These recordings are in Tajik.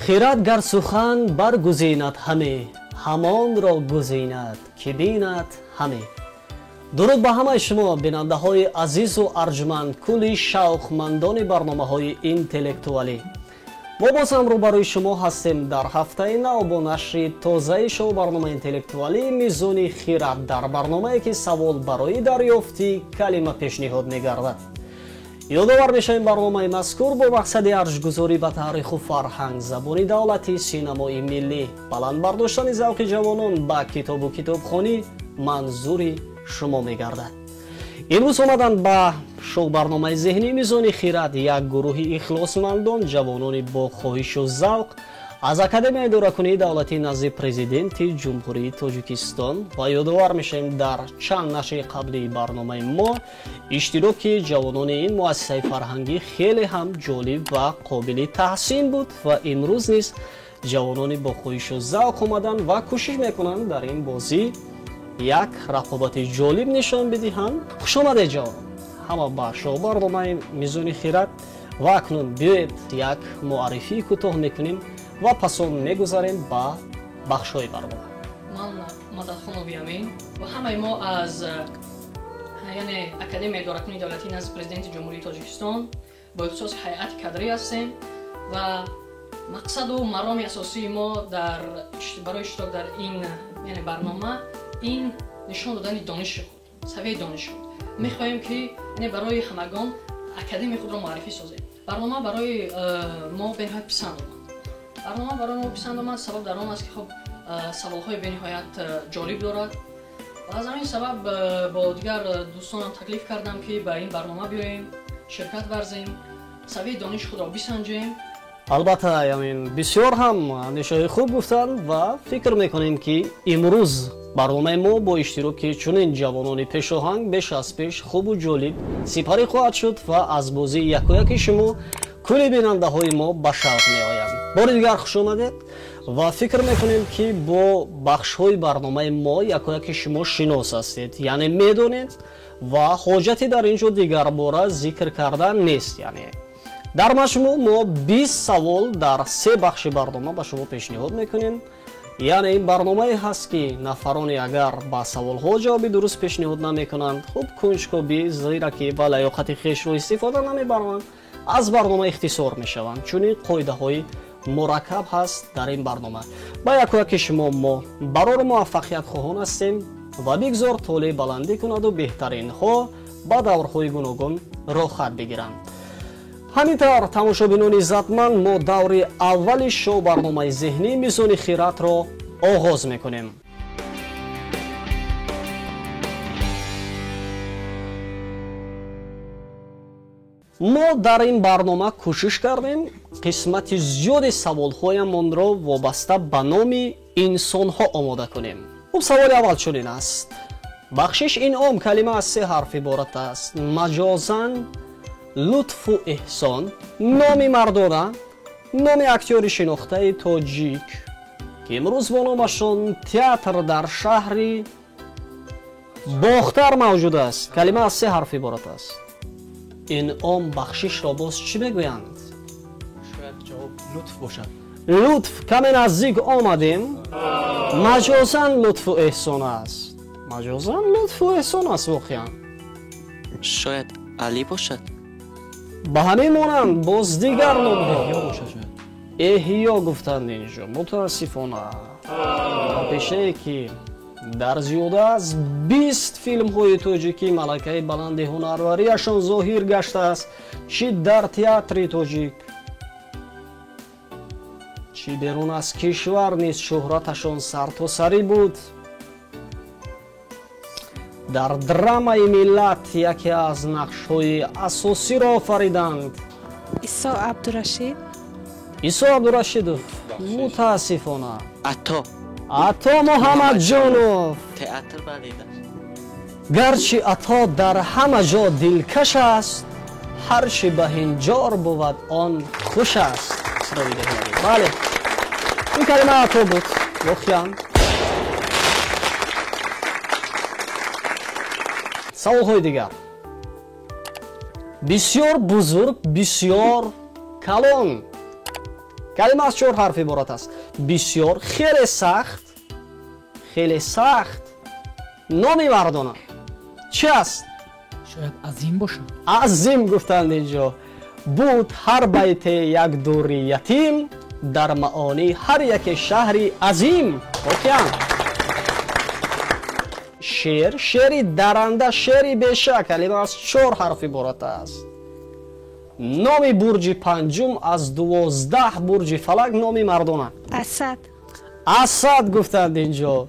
خیرات گر سخن برگزیند همه، همان را گزیند که بیند همه. درود به همه شما بیننده های عزیز و ارجمند، کلی شوقمندان برنامه های اینتלקتوالی. ما باز هم روبروی شما هستیم در هفته نو با نشر تازه شو برنامه اینتלקتوالی میزون خیرات. در برنامه که سوال برای دریافتی کلمه پیشنهاد می‌گردد. یادآور می‌شویم برنامه مذکور با مقصد ارجگذاری به تاریخ و فرهنگ زبان دولتی، سینمای ملی، بلند برداشتن ذوق جوانان به کتاب و کتابخوانی منظور شما می‌گردد. امروز آمدند به شو برنامه ذهنی میزان خیرات یک گروه اخلاصمندان جوانان با خواهش و ذوق از اکادمیای اداره‌کنی دولتی نزد پرزیدنت جمهوری تاجیکستان و یادآور میشیم در چند نشر قبلی برنامه ما اشتراک جوانان این مؤسسه فرهنگی خیلی هم جالب و قابل تحسین بود و امروز نیز جوانان با خواهش و ذوق آمدن و کوشش میکنند در این بازی یک رقابت جالب نشان بدهند. خوش آمده جان همه با شو برنامه میزون خیرات و اکنون بیایید یک معرفی کوتاه میکنیم و پسون میگذاریم با بخشای برنامه. من مددخانوی امین و همه ما از یعنی اکادمی اداره‌کنی دولتی نزد پرزیدنت جمهوری تاجیکستان با اختصاص هیئت کادری هستیم و مقصد و مرام اساسی ما برای اشتراک در این یعنی برنامه این نشان دادن دانش خود، سویه دانش خود. میخواهیم که یعنی برای همگان اکادمی خود را معرفی سازیم. برنامه برای ما به نهایت پسند آمد. سبب در آن است که خب سوالهای به نهایت جالب دارد و از همین سبب با دیگر دوستانم تکلیف کردم که به این برنامه بیاییم، شرکت ورزیم، سویه دانش خود را بسنجیم. البته بسیار هم نشای خوب گفتند و فکر میکنیم که امروز برنامه ما با اشتراک چنین جوانان پیشاهنگ بیش از پیش خوب و جالب سپری خواهد شد و از بازی یکایک شما کلی بیننده های ما به شوق می آیند. بار دیگر خوش آمدید و فکر میکنیم که با بخش های برنامه ما یکایک شما شناس هستید، یعنی میدونید و حاجتی در اینجا دیگر باره ذکر کردن نیست. یعنی در مجموع ما 20 سوال در 3 بخش برنامه به شما پیشنهاد میکنیم. یعنی این برنامه هست که نفرانی اگر با سوال ها جواب درست پیشنهاد نمیکنند خوب کنجکاوی زیرا که با لیاقت خویش رو استفاده نمیبرند از برنامه اختصار میشوند، چون قاعده های مرکب هست در این برنامه. با یکایک شما ما برای موفقیت خواهان هستیم و بگذار طول بلندی کند و بهترین ها با دورهای گوناگون راه خط بگیرند. همینطور تماشابینان عزتمند ما دور اول شو برنامه ذهنی میزان خیرات را آغاز میکنیم. ما در این برنامه کوشش کردیم قسمت زیاد سوالهایمان را وابسته به نام انسان ها آماده کنیم. خب سوال اول چنین است: بخشش انعام کلمه از 3 حرف عبارت است. مجازاً، لطف و احسان. نام مردانه، نام اکتور شناخته تاجیک که امروز با نامشان تئاتر در شهر باختر موجود است. کلمه از 3 حرف عبارت است. انعام بخشش را باز چی میگویند؟ شاید جواب لطف باشد. لطف کمی نزدیک آمدیم. مجازاً لطف و احسان است. مجازاً لطف و احسان است واقعا. شاید علی باشد. به همین مانند باز دیگر نام احیا گفتند اینجا. متاسفانه پیشه که در زیاده از 20 فیلم های تاجیکی ملکه بلند هنروریشان ظاهر گشته است، چی در تئاتر تاجیک چی بیرون از کشور نیز شهرتشان سرتاسری بود. در درامای ملت یکی از نقش‌های اساسی را آفریدند. عیسی عبدالرشید. عیسی عبدالرشید متاسفانه عطا محمد جانوف. تئاتر بلید. گرچه عطا در همه جا دلکش است، هر چه به هنجار بود آن خوش است. بله این کلمه عطا بود واقعا. سوال‌های دیگر بسیار بزرگ، بسیار کلان. کلمه از 4 حرف عبارت است. بسیار، خیلی سخت. نام مردانه چی است؟ شاید عظیم باشه. عظیم گفتند اینجا. بود هر بیت یک دوری یتیم، در معانی هر یک شهری عظیم. اوکیان شعری درنده، شعری بیشه. کلمه از 4 حرف عبارت است. نام برج پنجم از 12 برج فلک نام مردانه. اسد گفتند اینجا.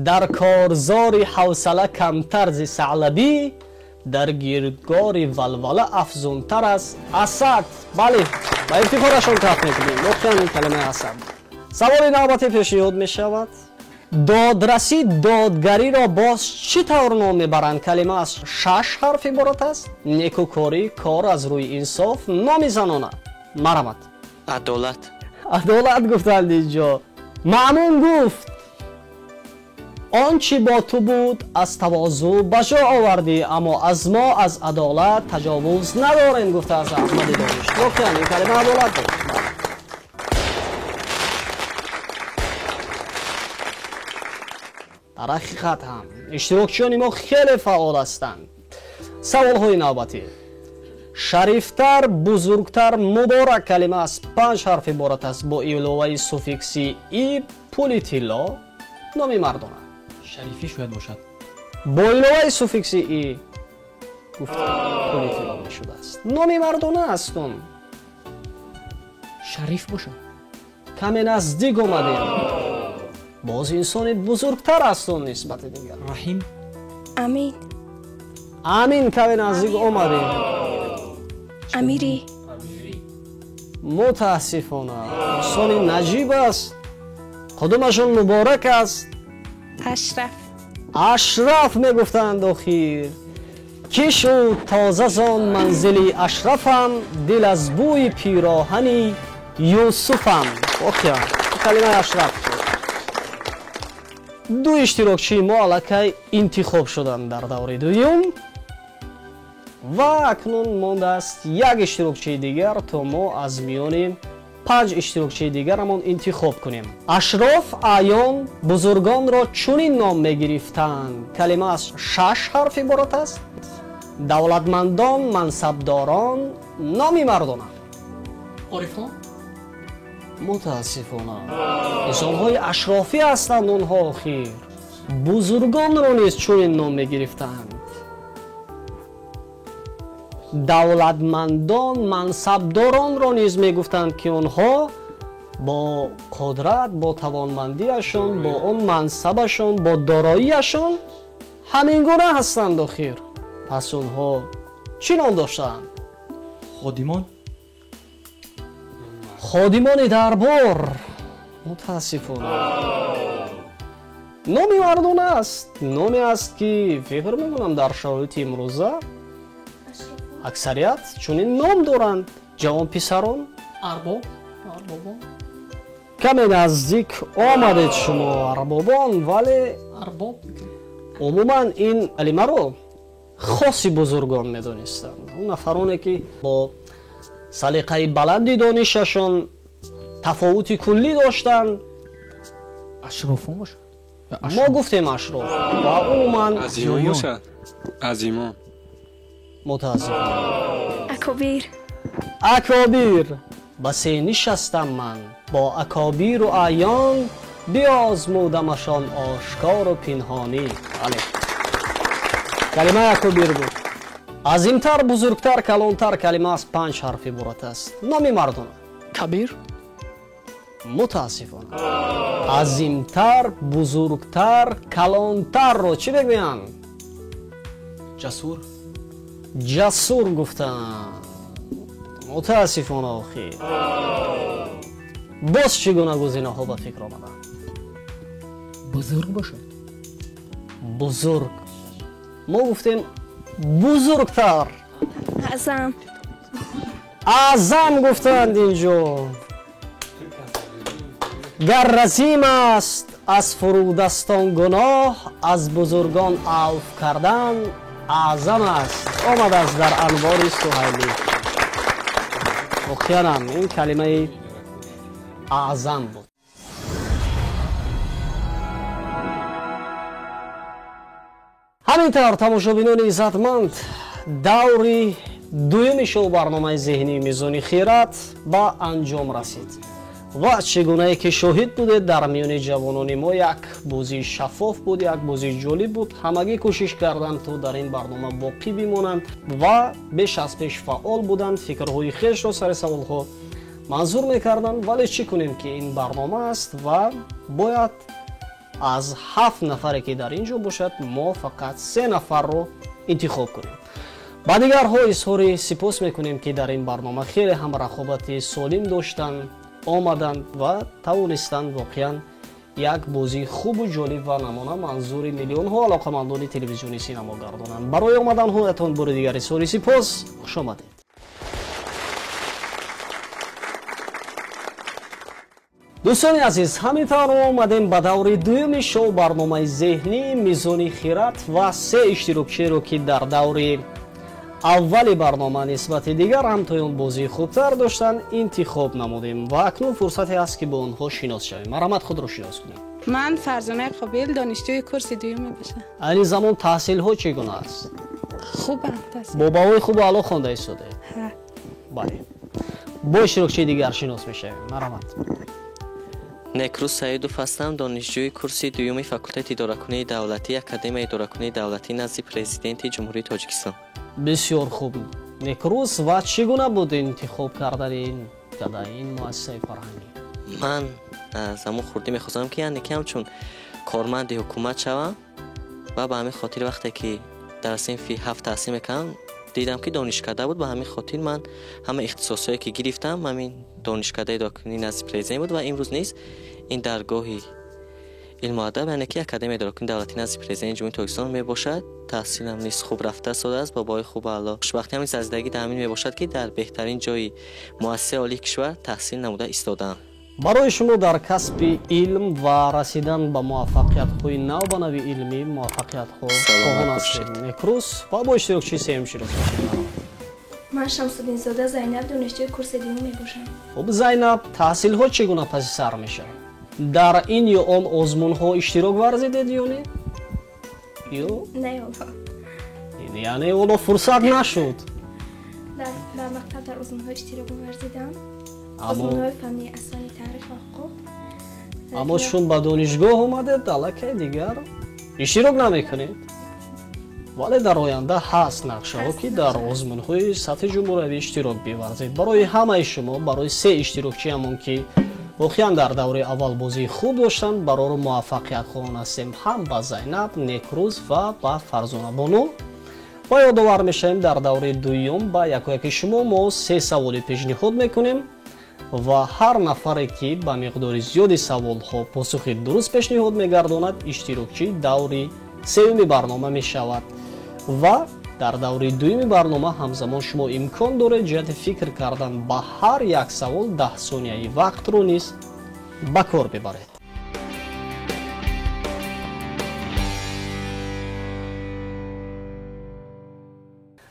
در کارزار حوصله کمتر ز ثعلبی، در گیرگار ولوله افزونتر از اسد. بله، با افتخارشان کف میکنیم. لطفاً این کلمه اسد. سوال نوبتی پیشنهاد میشود. دادرسی، دادگری را باز چی طور نام میبرند؟ کلمه از 6 حرف عبارت است. نیکوکاری، کار از روی انصاف. نام زنانه. مرحمت. عدالت گفتند اینجا. مأمون گفت آنچه با تو بود از تواضع بجا آوردی، اما از ما از عدالت تجاوز نداریم. گفته از احمد دانش. واقعا این کلمه عدالت بود. در حقیقت هم اشتراکچیان ما خیلی فعال هستند. سوال های نوبتی. شریفتر، بزرگتر، مبارک کلمه از 5 حرف عبارت است با ایلوه سوفیکسی ای پولیتیلا. نام مردانه. شریفی شاید باشد. با ایلوه سوفیکسی ای گفت پولیتیلا می شده است. نام مردانه هستون. شریف باشد. کمی نزدیک اومدیم. باز انسان بزرگتر هستون نسبت دیگر. رحیم. امین کمی نزدیک اومدیم. امیری متاسفانه انسان نجیب است. کدومشون مبارک است؟ اشرف میگفتند آخر. کش و تازه زان منزلی اشرفم، دل از بوی پیراهنی یوسفم. اوکی، کلمه اشرف. دو اشتراکچی ما الکی انتخاب شدند در دوره دوم و اکنون مانده است یک اشتراکچی دیگر تا ما از میان 5 اشتراکچی دیگرمان انتخاب کنیم. اشراف، اعیان، بزرگان را چنین نام میگرفتند. کلمه از 6 حرف عبارت است. دولتمندان، منصبداران. نام مردانه. عارفان. متاسفانه انسان‌های اشرافی هستند اونها. آخر بزرگان را نیز چنین نام میگرفتند. دولتمندان، منصبداران را نیز میگفتند که آنها با قدرت، با توانمندیشان، با اون منصبشان، با داراییشان همین گونه هستند. آخر پس اونها چی نام داشتند؟ خادمان دربار. متاسفانه نامی مردانه است. نامی است که فکر میکنم در شرایط امروزه اکثریت چنین نام دارند. جوان پسران. اربابان. کمی نزدیک آمدید شما اربابان، ولی عموما این کلمه رو خاصی بزرگان میدونستند. اون نفرانی که با سلیقه بلندی دانششان تفاوتی کلی داشتند. اشرافان باشد. ما گفتیم اشراف و عموما عظیمان باشد. عظیمان. متاسفانه اکابیر. بسی نشستم من با اکابیر و اعیان، بیازمودمشان آشکار و پنهانی. کلمه اکابیر بود. عظیمتر، بزرگتر، کلانتر کلمه از 5 حرف عبارت است. نام مردانه. کبیر. متاسفانه عظیمتر، بزرگتر، کلانتر رو چی بگویند؟ جسور گفتن. متاسفانه آخی. باز چگونه گزینه ها به فکر آمدن؟ بزرگ باشه. بزرگ. ما گفتیم بزرگتر. اعظم گفتند اینجا. گر رزیم است از فرودستان گناه، از بزرگان عفو کردن اعظم است. آمد از در انوار سهیلی. مخیرم این کلمه اعظم بود. همینطور تماشابینان عزتمند، دوری دویم شو برنامه ذهنی میزانی خیرات با انجام رسید و چگونه که شاهد بودید در میان جوانان ما یک بازی شفاف بود، یک بازی جالب بود. همگی کوشش کردند تا در این برنامه باقی بمانند و بیش از پیش فعال بودند، فکرهای خویش را سر سوالها منظور میکردند. ولی چی کنیم که این برنامه است و باید از 7 نفری که در اینجا باشد ما فقط 3 نفر رو انتخاب کنیم. با دیگرها اظهار سپاس میکنیم که در این برنامه خیلی هم رقابت سالم داشتن، آمدند و توانستند واقعا یک بازی خوب و جالب و نمونه منظور میلیون ها علاقمندان تلویزیونی سینما گردانند. برای آمدن هایتان بار دیگر اظهار سپاس. خوش آمدید. دوستان عزیز، همینطور آمدیم به دور دوم شو برنامه ذهنی میزانی خیرات و 3 اشتراکچی رو که در دور اولی برنامه نسبت دیگر هم توی اون بازی خوبتر داشتن انتخاب نمودیم و اکنون فرصتی است که با اونها شناس شویم. مرحمت خود رو شناس کنیم. من فرزانه قابل، دانشجوی کورس دوم باشم. این زمان تحصیل ها چگونه است؟ خوبم تحصیل. باباوی خوب و علا خونده ایستاده؟ ها. بله. با اشتراکچی دیگر شناس میشویم. مرحمت. نکروز سعیدوف هستم، دانشجوی کورس دوم فاکولته اداره‌کنی دولتی اکادمی اداره‌کنی دولتی نزد پرزیدنت جمهوری تاجیکستان. بسیار خوب. نکروز و چگونه بود انتخاب کردن این مؤسسه فرهنگی؟ من از همون خوردی میخواستم که یعنی همچون کارمند حکومت شوم و به همین خاطر وقتی که در صنف 7 تحصیل میکنم دیدم که دانشکده بود. به همین خاطر من همه اختصاصایی که گرفتم همین دانشکده اداره‌کنی نزد پرزیدنت بود و امروز نیست این درگاهی علم و ادب یعنی که اکادمی اداره‌کنی دولتی نزد پرزیدنت جمهوری تاجیکستان میباشد. تحصیلم نیست خوب رفته ساده است، بابای خوب اعلی. خوشبختی همین زندگی در همین میباشد که در بهترین جای مؤسسه عالی کشور تحصیل نموده ایستادم. برای شما در کسب علم و رسیدن به موفقیت های نو به نوع علمی موفقیت ها خواهان هستید. نکروز و با اشتراکچی سیم شروع کنید. من شمس‌الدین زاده زینب، دانشجوی کورس دوم میباشم. خب زینب، تحصیل ها چگونه پس سر میشه؟ در این یا آن آزمون ها اشتراک ورزیدید یا نه؟ نه یعنی اولا فرصت نشد. در مقطع در آزمون ها اشتراک ورزیدم. آزمون های فنی اسامی تاریخ و حقوق. اما چون به دانشگاه اومدید دلکه دیگر اشتراک نمیکنید. ولی در آینده هست نقشه ها که در آزمون های سطح جمهوری اشتراک بورزید. برای همه شما، برای 3 اشتراکچی همون که واقعا در دوره اول بازی خوب داشتن برای موفقیت خواهان هستیم، هم با زینب، نکروز و با فرزانه بانو. با یادآور میشیم در دوره دوم با یکی شما ما 3 سوال پیشنهاد میکنیم و هر نفری که با مقدار زیادی سوال ها پاسخ درست پیشنهاد میگرداند اشتراکچی دوره سوم برنامه میشود و در دوره دوم برنامه همزمان شما امکان دارید جهت فکر کردن با هر یک سوال 10 ثانیه وقت رو نیز به کار ببرید.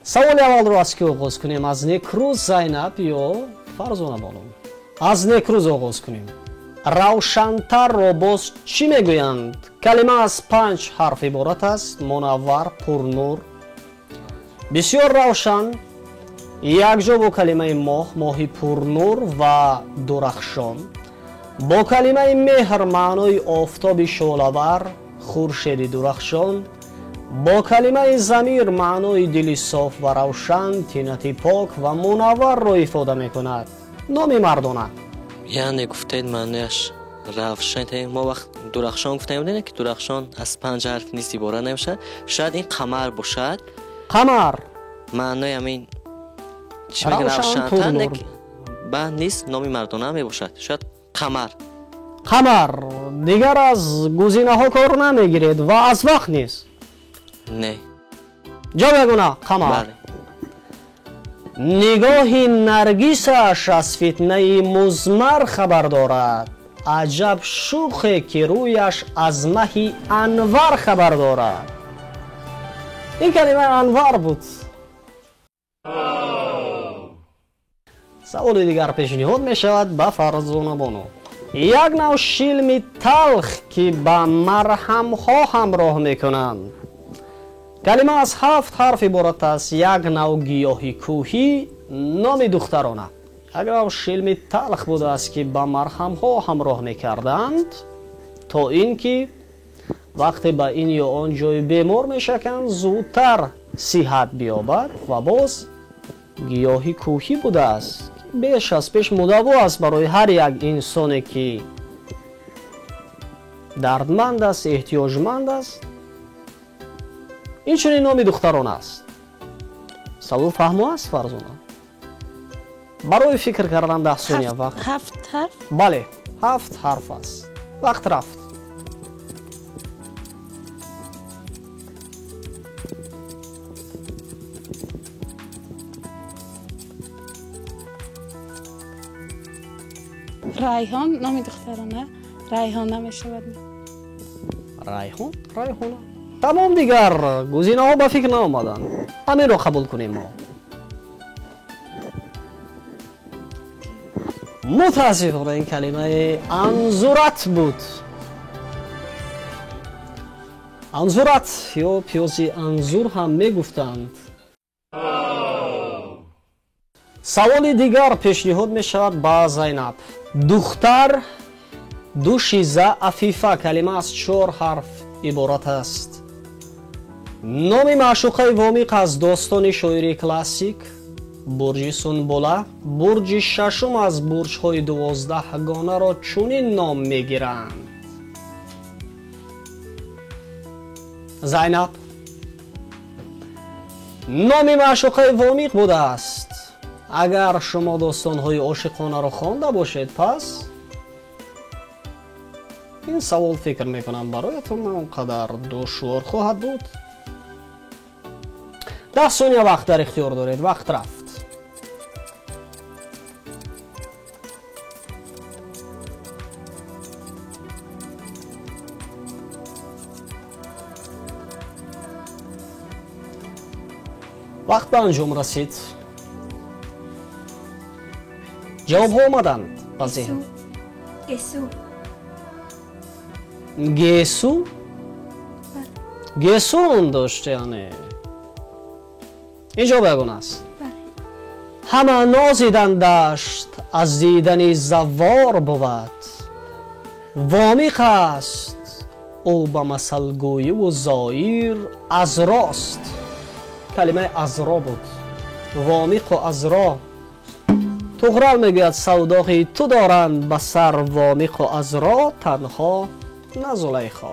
سوال اول رو از که آغاز کنیم؟ از نکروز زینب یا فرزانه بانو؟ از نکروز آغاز کنیم. روشنتر را باز چی میگویند؟ کلمه از 5 حرف عبارت است. منور، پرنور، بسیار روشن. یک جا با کلمه ماه، ماهی پرنور و درخشان. با کلمه مهر معنای آفتاب شعله‌ور، خورشید درخشان. با کلمه ضمیر معنای دل صاف و روشن، طینت پاک و منور را افاده میکند. نام مردانه. یعنی گفتید معنیش روشن. ما وقت درخشان گفتیم نه که درخشان از 5 حرف نیست عبارت نمیشه. شاید این قمر باشد. قمر معنی همین چی میگن روشن‌تر نه با نیست نام مردانه هم باشد. شاید قمر دیگر از گزینه ها کار نمیگیرید و از وقت نیست. نه جا بگونه قمر. بله. نگاه نرگسش از فتنه مزمر خبر دارد. عجب شوخی که رویش از مه انور خبر دارد. این کلمه انور بود. سوال دیگر پیشنهاد می شود به فرزانه بانو. یک نوع شیلمی تلخ که با مرهم ها همراه میکنند. کلمه از 7 حرف عبارت است. یک نوع گیاهی کوهی نام دخترانه. یک نوع شیلمی تلخ بوده است که با مرهم ها همراه میکردند تا اینکه وقتی به این یا آن جای بیمار میشکند زودتر صحت بیابد و باز گیاهی کوهی بوده است. بیش از پیش مداوا است برای هر یک انسانی که دردمند است، احتیاجمند است. این چنین نام دختران است. سوال فهمو است فرزانه؟ برای فکر کردن 10 ثانیه وقت. 7 حرف؟ بله 7 حرف است. وقت رفت. ریحان نام دخترانه. ریحان نمیشود. ریحان؟ ریحانه. تمام دیگر گزینه ها به فکر نآمدن. همین را قبول کنیم ما. متاسفانه این کلمه انظورت بود. انظورت یا پیازی انظور هم میگفتند. سوال دیگر پیشنهاد می شود با زینب. دختر دوشیزه عفیفه کلمه از 4 حرف عبارت است. نام معشوقه وامیق از داستان شاعری کلاسیک برج سنبله. برج ششم از برج‌های 12 گانه را چنین نام میگیرند. زینب نام معشوقه وامیق بوده است. اگر شما داستان‌های عاشقانه را خوانده باشید پس این سوال فکر میکنم برایتون اونقدر دشوار خواهد بود. 10 ثانیه وقت در اختیار دارید. وقت رفت. وقت به انجام رسید. جواب ها آمدند به ذهن. گسو. گیسو؟ گیسو اون داشته یعنی اینجا بگون است. همه نازیدن داشت از دیدن زوار بود. وامیق است او به مثلگویی و زایر از راست. کلمه از را بود. وامیق و از را. تغرل میگوید سوداقی تو دارند به سر وامیق و از را تنها نه زلیخا.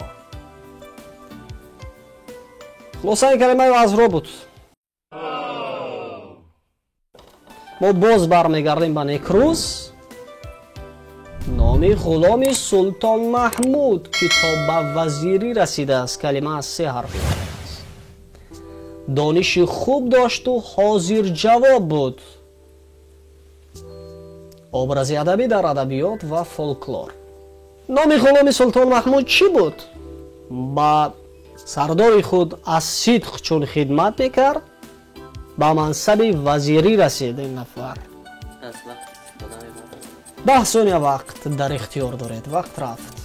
خلاصه کلمه از را بود. ما باز برمیگردیم به نیکروز. نام غلام سلطان محمود که تا به وزیری رسیده است. کلمه از 3 حرف است. دانش خوب داشت و حاضر جواب بود. образи адабӣ дар адабиёт ва фолклор. номи ғуломи султон маҳмуд чӣ буд? ба сардори худ аз сидқ чун хидмат мекард, ба мансаби вазирӣ расид ин нафар. 10 сония вақт дар ихтиёр доред. вақт рафт.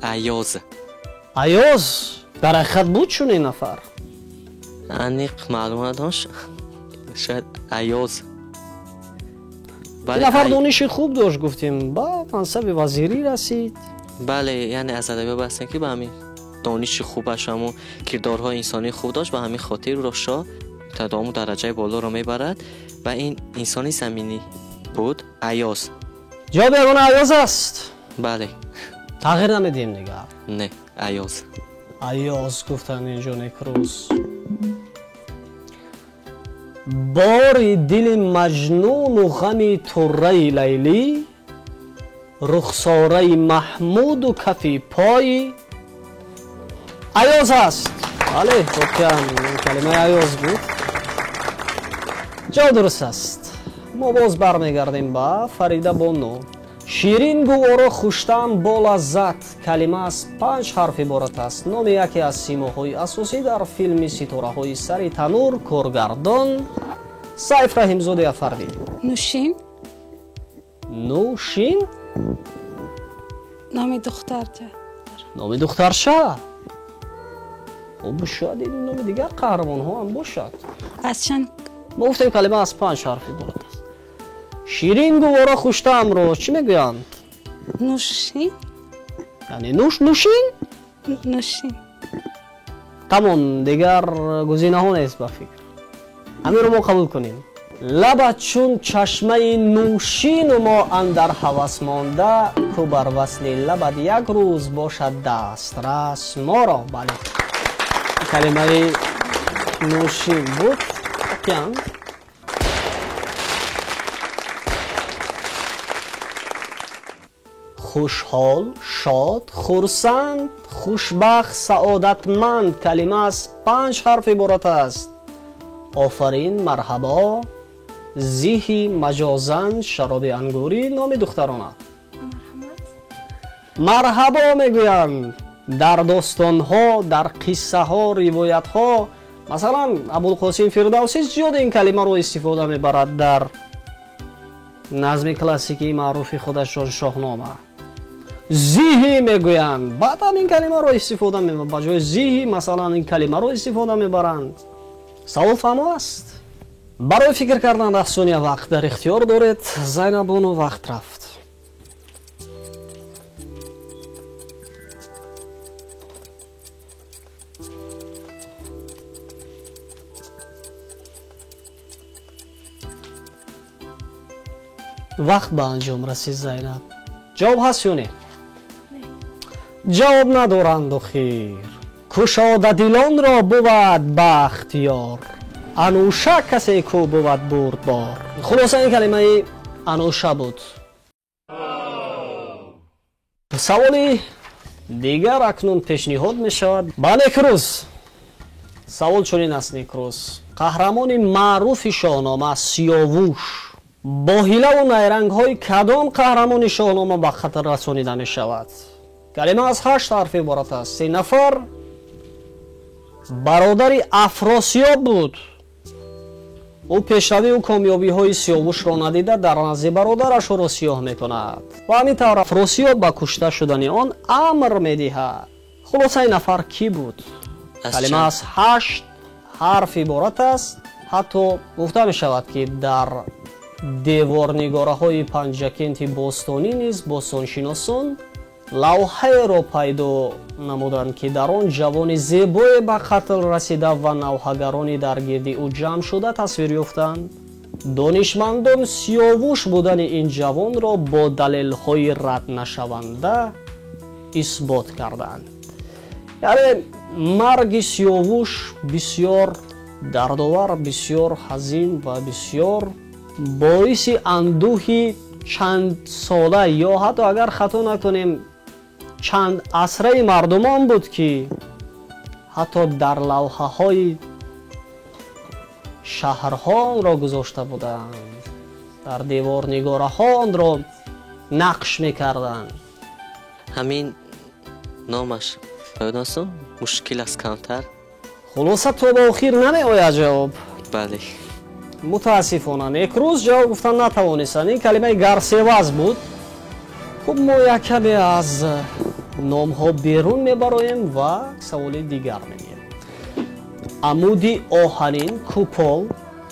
айёз. айёз дар ҳақиқат буд чунин нафар? аниқ маълум надошт. шояд айёз. ин нафар дониши хуб дошт гуфтем, ба мансаби вазирӣ расид. бале, яъне аз адабиёт баҳстем ки ба ҳамин дониши хубаш ҳамун кирдорҳои инсонии хуб дошт, ба ҳамин хотир ӯро шоҳ та ҳамун дараҷаи болоро мебарад ва ин инсони заминӣ буд. айёз. ҷавоби ягона айёз аст. бале. тағйир намедиҳем дигар. не, айёз. айёз гуфтанд инҷо Некрӯз. бори дили маҷнуну ғами турраи лайлӣ, рухсораи маҳмуду кафи пои айёз аст. бале, хотиан калимаи айёз буд. ҷавоб дуруст аст. мо боз бармегардем ба Фарида Боно. شیرین گوارا خوشتم با لذت کلمه از 5 حرف عبارت است. نام یکی از سیماهای اساسی در فیلم ستاره‌های سر تنور کارگردان سیف رحیمزاده افردی. نوشین. نوشین؟ نام دخترچه. نام دخترچه؟ خب شاید این نام دیگر قهرمان ها هم باشد. از چند؟ ما گفتیم کلمه از 5 حرف عبارت است. شیرین گوارا خوشتم رو چی میگویند؟ نوشین. یعنی نوشین؟ نوشین. تمام دیگر گزینه ها نیست با فکر. همین رو ما قبول کنیم. لبت چون چشمه نوشین و ما اندر هوس مانده کو بر وصل لبت یک روز باشد دسترس ما را. بله کلمه نوشین بود. کیان خوشحال، شاد، خرسند، خوشبخت، سعادتمند کلمه از 5 حرف عبارت است. آفرین، مرحبا، زیهی، مجازن، شراب انگوری نام دخترانه. مرحبا میگویند در داستان ها، در قصه ها، روایت ها. مثلا ابوالقاسم فردوسی زیاد این کلمه رو استفاده میبرد در نظم کلاسیکی معروف خودش شاهنامه. زیهی میگویند بعد هم این کلمه رو استفاده میبرند. با جای زیهی مثلا این کلمه رو استفاده میبرند. سوال فهمو است. برای فکر کردن در ثانیه وقت در اختیار دارید. زینب بانو وقت رفت. وقت به انجام رسید زینب. جواب هست یا نه؟ جواب ندارند و خیر. کشاده دلان را بود بختیار انوشه کسی کو بود بردبار. خلاصه این کلمه انوشه بود. سوالی دیگر اکنون پیشنهاد می شود با نیکروز. سوال چنین است نیکروز. قهرمان معروف شاهنامه سیاووش با حیله و نیرنگ های کدام قهرمان شاهنامه به خطر رسانیده می شود؟ کلمه از 8 حرف عبارت است. 3 نفر برادر افراسیاب بود. او پیشروی و کامیابی های سیاووش را ندیده در نزد برادرش را سیاه می کند و همینطور افراسیاب به کشته شدن آن امر می دهد. خلاصه این نفر کی بود؟ کلمه از 8 حرف عبارت است. حتی گفته می شود که در دیوارنگاره های پنجکینت باستانی نیز باستانشناسان لوحه را پیدا نمودند که در آن جوان زیبای به قتل رسیده و نوحه‌گرانی در گرد او جمع شده تصویر یافتند. دانشمندان سیاووش بودن این جوان را با دلیل های رد نشونده اثبات کردند. یعنی مرگ سیاووش بسیار دردآور، بسیار حزین و بسیار باعث اندوهی چند ساله یا حتی اگر خطا نکنیم چند عصره مردمان بود که حتی در لوحه های شهرها را گذاشته بودند. در دیوار نگاره ها آن را نقش میکردند. همین نامش پیداست مشکل است کمتر. خلاصه تا به آخر نمی آید جواب. بله متاسفانه یک روز جواب گفتن نتوانستند. این کلمه گرسیوز بود. خب ما یک کمی از نام ها بیرون میبرایم و سوال دیگر میگیم. عمودی آهنین کوپل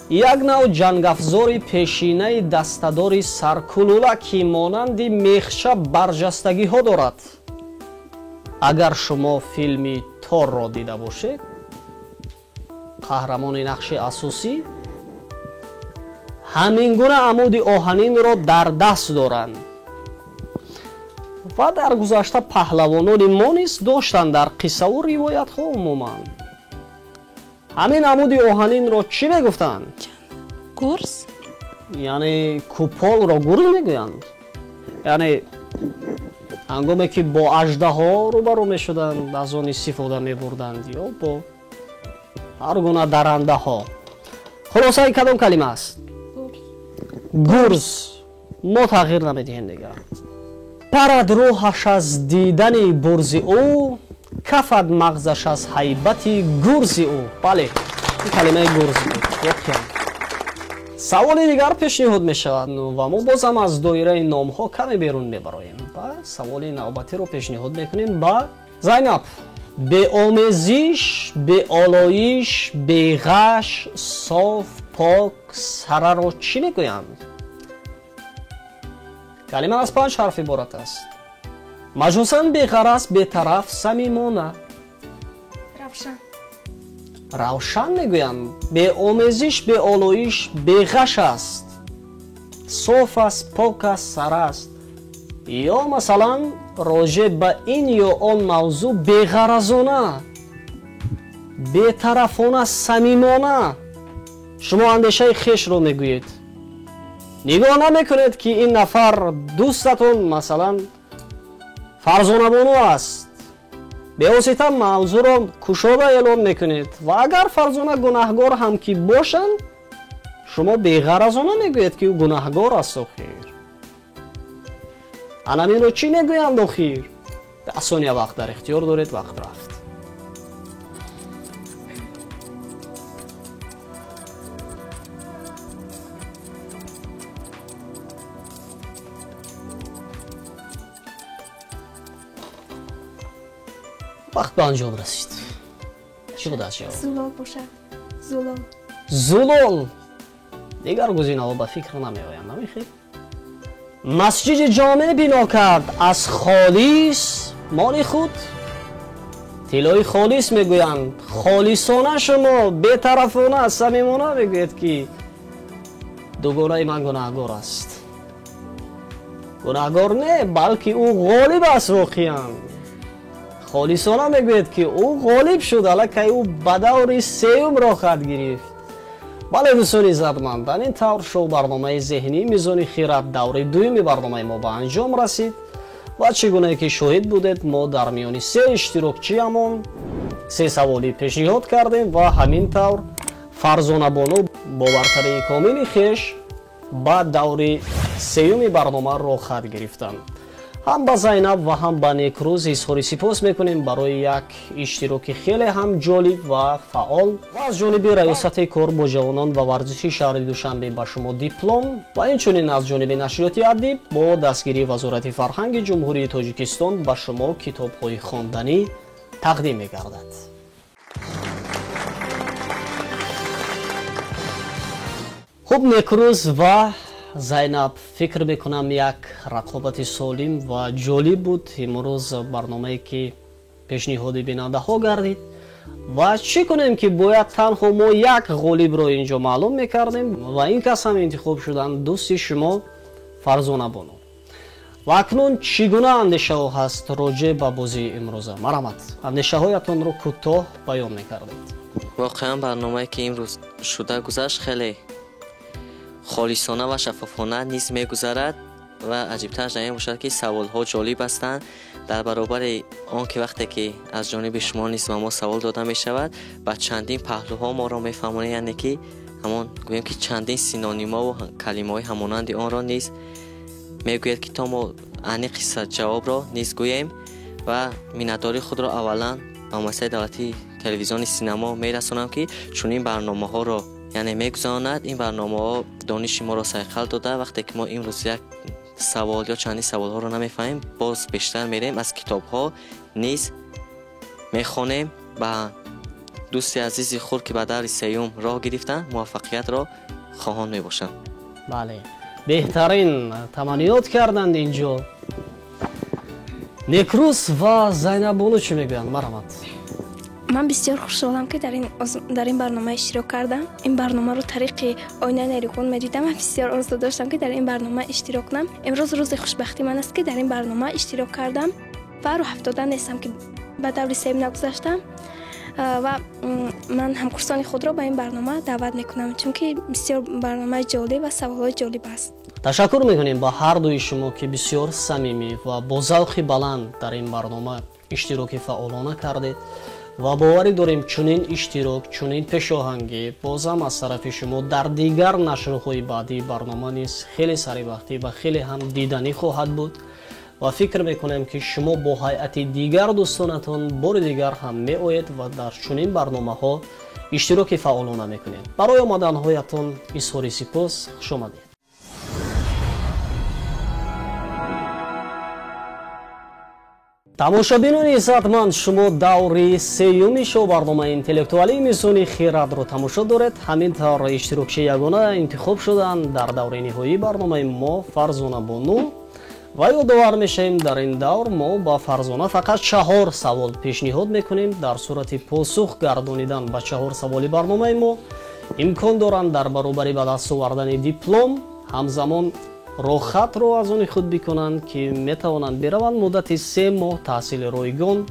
یک نوع جنگافزار پیشینه دسته‌دار سرکلوله که مانند میخچه برجستگی ها دارد. اگر شما فیلمی تور را دیده باشید قهرمان نقش اساسی همین گونه عمودی آهنین را در دست دارند و در گذشته پهلوانان ما نیز داشتند در قصه و روایت ها عموما. همین عمودی آهنین را چی میگفتند؟ گرز. یعنی کوپال را گرز میگویند. یعنی هنگامی که با اژدها روبرو میشدند از آن استفاده میبردند یا با هر گونه درنده ها. خلاصه این کدام کلمه است؟ گرز. ما تغییر نمیدهیم دیگر. парад рӯҳаш аз дидани бурзи ӯ, кафад мағзаш аз ҳайбати гурзи ӯ. Бале, ин калимаи гурз буд. воқеан саволи дигар пешниҳод мешавад ва мо бозам аз доираи номҳо каме берун мебароем. ба саволи навбатиро пешниҳод мекунем ба Зайнаб. беомезиш, беолоиш, беғаш, соф, пок, сараро чӣ мегӯянд? калима аз 5 ҳарф иборат аст. маҷузан беғараз, бетараф, самимона. равшан. равшан мегӯянд. беомезиш, беолоиш, беғаш аст, соф аст, пок аст, сара аст. ё масалан роҷе ба ин ё он мавзӯъ беғаразона, бетарафона, самимона шумо андешаи хешро мегӯед. нигоҳ намекунед ки ин нафар дӯстатон масалан фарзонабону аст. бевосита мавзӯъро кушода эълон мекунед ва агар фарзона гунаҳгор ҳам ки бошанд, шумо беғаразона мегӯед ки ӯ гунаҳгор аст. охир анаминро чӣ мегӯянд? охир 10 сония вақт дар ихтиёр доред. вақт рафт. вақт ба анҷом расид. чӣ буд аз ҷавоб? зулол бошад. зулол. зулол. дигар гузинаҳо ба фикр намеоянд. намехед масҷиди ҷомеъ бино кард аз холис моли худ. тиллои холис мегӯянд. холисона шумо бетарафона, самимона мегӯед ки дугонаи ман гунаҳгор аст. гунаҳгор не, балки ӯ ғолиб аст. воқеан холисона мегӯед ки ӯ ғолиб шуд. аллакай ӯ ба даври сеюм роҳ хоҳад гирифт. бале дӯстони иззатманд, дар ин тавр шоу барномаи зеҳнии мизони хират даври дуюми барномаи мо ба анҷом расид ва чӣ гунае ки шоҳид будед, мо дар миёни се иштирокчиамон се саволӣ пешниҳод кардем ва ҳамин тавр фарзонабону бо бартарии комили хеш ба даври сеюми барнома роҳ хоҳад гирифтанд. ҳам ба Зайнаб ва ҳам ба Некрӯз изҳори сипос мекунем барои як иштироки хеле ҳам ҷолиб ва фаъол ва аз ҷониби раёсати кор бо ҷавонон ва варзиши шаҳри Душанбе ба шумо диплом ва инчунин аз ҷониби нашриёти Адиб бо дастгирии Вазорати фарҳанги Ҷумҳурии Тоҷикистон ба шумо китобҳои хонданӣ тақдим мегардад. хуб, Некрӯз ва Зайнаб, фикр мекунам як рақобати солим ва ҷолиб буд имрӯз барномае ки пешниҳоди бинандаҳо гардид ва чӣ кунем ки бояд танҳо мо як ғолибро инҷо маълум мекардем ва ин кас ҳам интихоб шуданд дӯсти шумо Фарзонабону. ва акнун чӣ гуна андешаҳо ҳаст роҷеъ ба бозии имрӯза? марамат, андешаҳоятонро кӯтоҳ баён мекардед. воқеан барномае ки имрӯз шуда гузашт хеле холисона ва шаффофона низ мегузарад ва аҷибтараш дар ин бошад ки саволҳо ҷолиб ҳастанд дар баробари он ки вақте ки аз ҷониби шумо низ ба мо савол дода мешавад ба чандин паҳлӯҳо моро мефаҳмонед, яъне ки ҳамон гӯем ки чандин синонимаву калимаҳои ҳамонанди онро низ мегӯед ки то мо аниқ қисса ҷавобро низ гӯем ва миннатдории худро аввалан ба муассисаи давлатии телевизиони синемо мерасонам ки чунин барномаҳоро яъне мегузаронад. ин барномаҳо дониши моро сайқал дода вақте ки мо имрӯз як савол ё чандин саволҳоро намефаҳмем, боз бештар мерем аз китобҳо низ мехонем. ба дӯсти азизи худ ки ба даври сеюм роҳ гирифтанд муваффақиятро хоҳон мебошам. бале, беҳтарин таманниёт карданд инҷо. Некрӯз ва Зайнабону чӣ мегӯянд? марамат. ман бисёр хушҳолам ки дар ин барнома иштирок кардам. ин барномаро тариқи Оина Нерихун медидам ва бисёр орзу доштам ки дар ин барнома иштирок кунам. имрӯз рӯзи хушбахти ман аст ки дар ин барнома иштирок кардам ва роҳафтода нестам ки ба даври сеюм нагузаштам ва ман ҳамкурсони худро ба ин барнома даъват мекунам, чунки бисёр барномаи ҷолиб ва саволҳои ҷолиб аст. ташаккур мекунем ба ҳар дуи шумо ки бисёр самимӣ ва бо завқи баланд дар ин барнома иштироки фаъолона кардед ва боварӣ дорем чунин иштирок, чунин пешоҳангӣ бозам аз тарафи шумо дар дигар нашрҳои баъдии барнома низ хеле саривақтӣ ва хеле ҳам диданӣ хоҳад буд و فکر میکنم که شما با هیئت دیگر دوستانتان بار دیگر هم میآیید و در چنین برنامه ها اشتراک فعالانه میکنید. برای آمدن هایتان اظهار سپاس. خوش آمدید. тамошобинони иzzатманд, шумо даври сеюми шоу барномаи интеллектуалии мизони хиратро тамошо доред. ҳамин тавр иштирокчии ягона интихоб шуданд дар даври ниҳоии барномаи мо Фарзона Бону ва ёдовар мешавем дар ин давр мо ба Фарзона фақат 4 савол пешниҳод мекунем. дар сурати посух гардонидан ба 4 саволи барномаи мо имкон доранд дар баробари ба даст овардани диплом ҳамзамон роҳхатро аз они худ бикунанд ки метавонанд бираванд муддати 3 моҳ таҳсили ройгон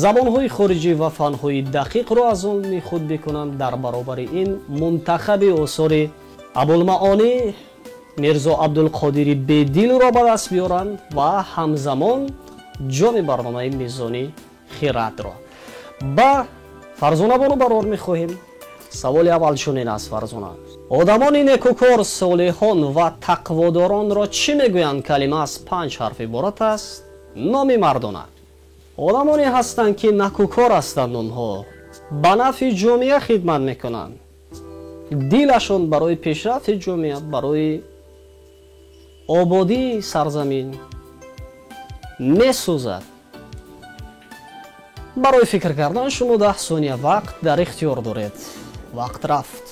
забонҳои хориҷӣ ва фанҳои дақиқро аз они худ бикунанд. дар баробари ин мунтахаби осори абулмаонӣ мирзо абдулқодири бедилро ба даст биёранд ва ҳамзамон ҷоми барномаи мизони хиратро. ба Фарзона Бону барор мехоҳем. саволи аввал чунин аст. Фарзона: одамони некукор, солиҳон ва тақводоронро чӣ мегӯянд? калима аз 5 ҳарф иборат аст. номи мардона. одамоне ҳастанд ки накукор ҳастанд. онҳо ба нафъи ҷомеа хидмат мекунанд. дилашон барои пешрафти ҷомеа, барои ободии сарзамин месӯзад. барои фикр кардан шумо 10 сония вақт дар ихтиёр доред. вақт рафт.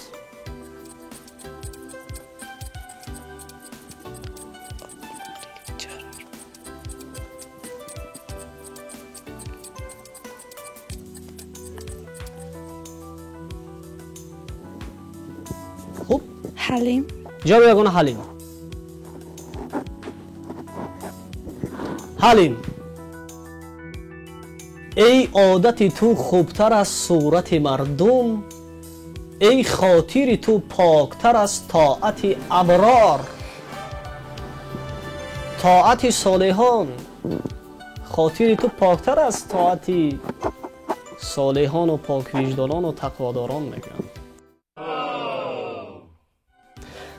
хуб, حلیم ҷавоби ягона ҳалим. ҳалим: ای عادت تو خوبتر از صورت مردم، ای خاطر تو پاکتر از طاعت ابرار. طاعت صالحان، خاطر تو پاکتر از طاعت صالحان و پاک وجدانان و تقواداران میگن.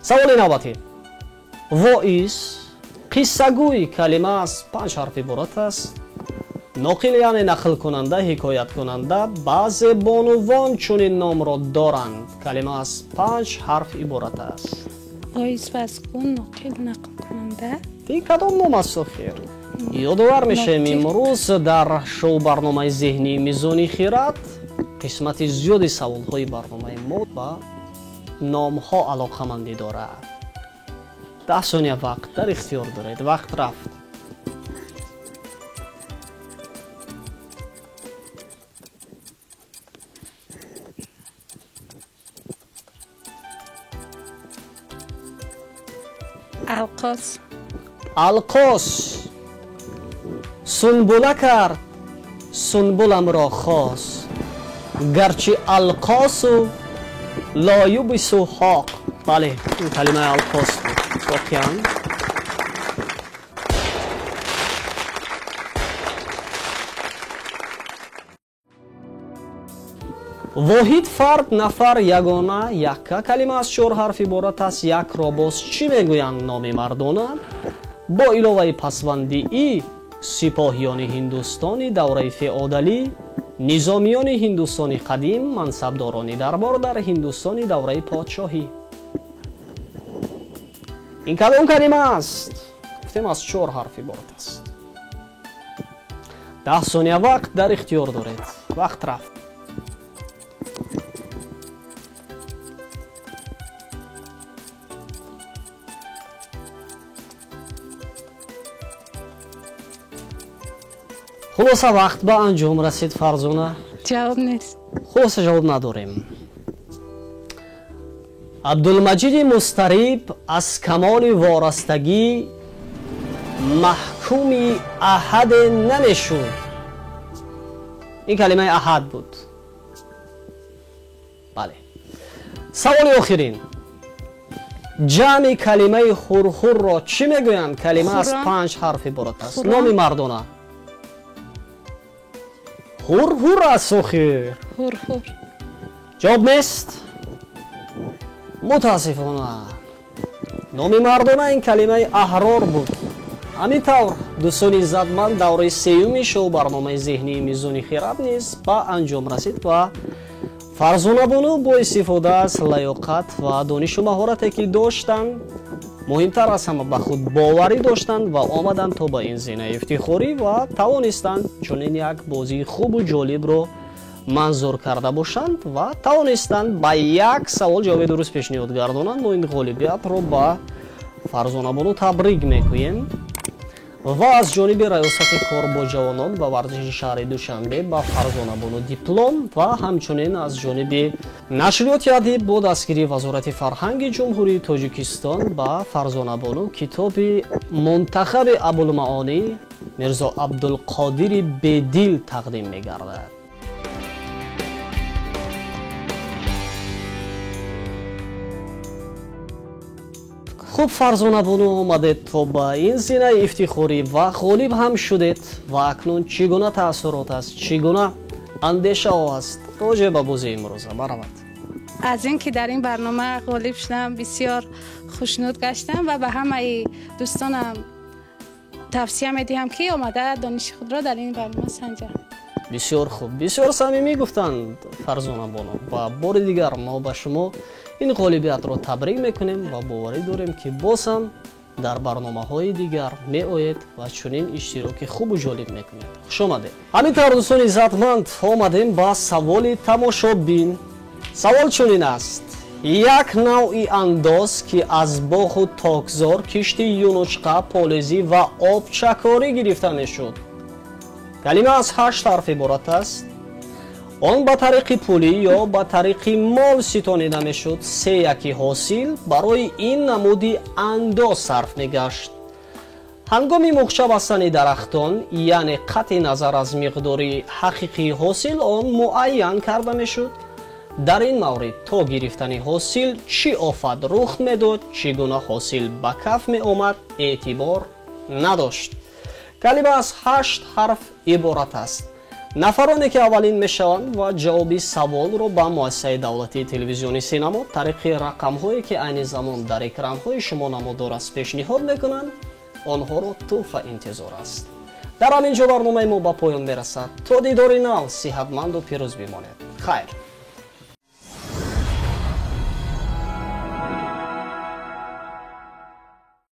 سوال نوبتی: وائس قصه‌گوی کلمه از 5 حرف عبارت است. ناقل یعنی نقل کننده، حکایت کننده. بعض بانوان چنین نام را دارند. کلمه از 5 حرف عبارت است. وایس بازگو، نقل کننده. دیگه کدام نام است خیر؟ یادآور میشیم امروز در شو برنامه ذهنی میزانی خیرات قسمت زیادی سوال‌های برنامه ما با نام‌ها علاقه‌مندی دارد. 10 ثانیه وقت در اختیار دارید. وقت رفت. القاس. القاس. سنبوله کرد سنبولم را خواست، گرچه القاس و لایوب سوحاق. بله، این کلمه القاس بود واقعا. واحد فرد، نفر، یگانه، یکه کلمه از 4 حرف عبارت است. یک را باز چی میگویند؟ نام مردانه. با علاوه پسوندی ای سپاهیان هندوستانی دوره فئودالی، نظامیان هندوستانی قدیم، منصبداران دربار در هندوستانی دوره پادشاهی. این کدام کلمه است؟ گفتیم از 4 حرف عبارت است. 10 ثانیه وقت در اختیار دارید. وقت رفت. خلاصه وقت به انجام رسید. فرزانه جواب نیست. خلاصه جواب نداریم. عبدالمجید مستریب از کمال وارستگی محکوم احد نمیشد. این کلمه احد بود. بله. سوال آخرین: جمع کلمه خورخور را چی میگویند؟ کلمه از 5 حرف عبارت است. نام مردانه. خورخور است آخر. خورخور. جواب نیست. متاسفانه نام مردانه این کلمه احرار بود. همین طور дӯстони иззатманд давраи сеюми шоу барномаи зеҳнии мизони хирад низ ба анҷом расид ва фарзонабону бо истифода аз лаёқат ва донишу маҳорате ки доштанд, муҳимтар аз ҳама ба худ боварӣ доштанд ва омаданд то ба ин зина ифтихорӣ ва тавонистанд чунин як бозии хубу ҷолибро манзур карда бошанд ва тавонистанд ба як савол ҷавоби дуруст пешниҳод гардонанд. мо ин ғолибиятро ба фарзонабону табрик мекунем ва аз ҷониби раёсати кор бо ҷавонон ва варзиши шаҳри Душанбе ба фарзонабону диплом ва ҳамчунин аз ҷониби нашриёти адиб бо дастгирии Вазорати фарҳанги ҷумҳурии Тоҷикистон ба фарзонабону китоби Мунтахаби Абулмаонӣ Мирзо Абдулқодири Бедил тақдим мегардад. хуб, фарзонабону омадед то ба ин зинаи ифтихорӣ ва ғолиб ҳам шудед ва акнун чӣ гуна таассурот аст, чӣ гуна андешаҳо аст роҷеъ ба бозии имрӯза? Маравад. از اینکه در این برنامه غالب شدم بسیار خوشنود گشتم و به همه دوستانم توصیه میدهم که آمده دانش خود را در این برنامه سنجند. бисёр хуб, бисёр самимӣ гуфтанд фарзонабону ва бори дигар мо ба шумо ин ғолибиятро табрик мекунем ва боварӣ дорем ки боз ҳам дар барномаҳои дигар меоед ва чунин иштироки хубу ҷолиб мекунед. хушомадед. ҳамин тавр дӯстони иззатманд омадем ба саволи тамошобин. савол чунин аст: як навъи андоз ки аз боғу токзор, кишти юнучқа, полезӣ ва обчакорӣ гирифта мешуд. калима аз 8 ҳарф иборат аст. он ба тариқи пулӣ ё ба тариқи мол ситонида мешуд. се яки ҳосил барои ин намуди андоз сарф мегашт. ҳангоми мухча бастани дарахтон, яъне қатъи назар аз миқдори ҳақиқии ҳосил, он муайян карда мешуд. дар ин маврид то гирифтани ҳосил чӣ офат рух медод, чӣ гуна ҳосил ба каф меомад, эътибор надошт. калима аз 8 ҳарф иборат аст. нафароне ки аввалин мешаванд ва ҷавоби саволро ба муассисаи давлатии телевизиони синамо тариқи рақамҳое ки айни замон дар экранҳои шумо намудор аст пешниҳод мекунанд, онҳоро туҳфа интизор аст. дар ҳамин ҷо барномаи мо ба поён мерасад. то дидори нав, сиҳатманду пирӯз бимонед. хайр.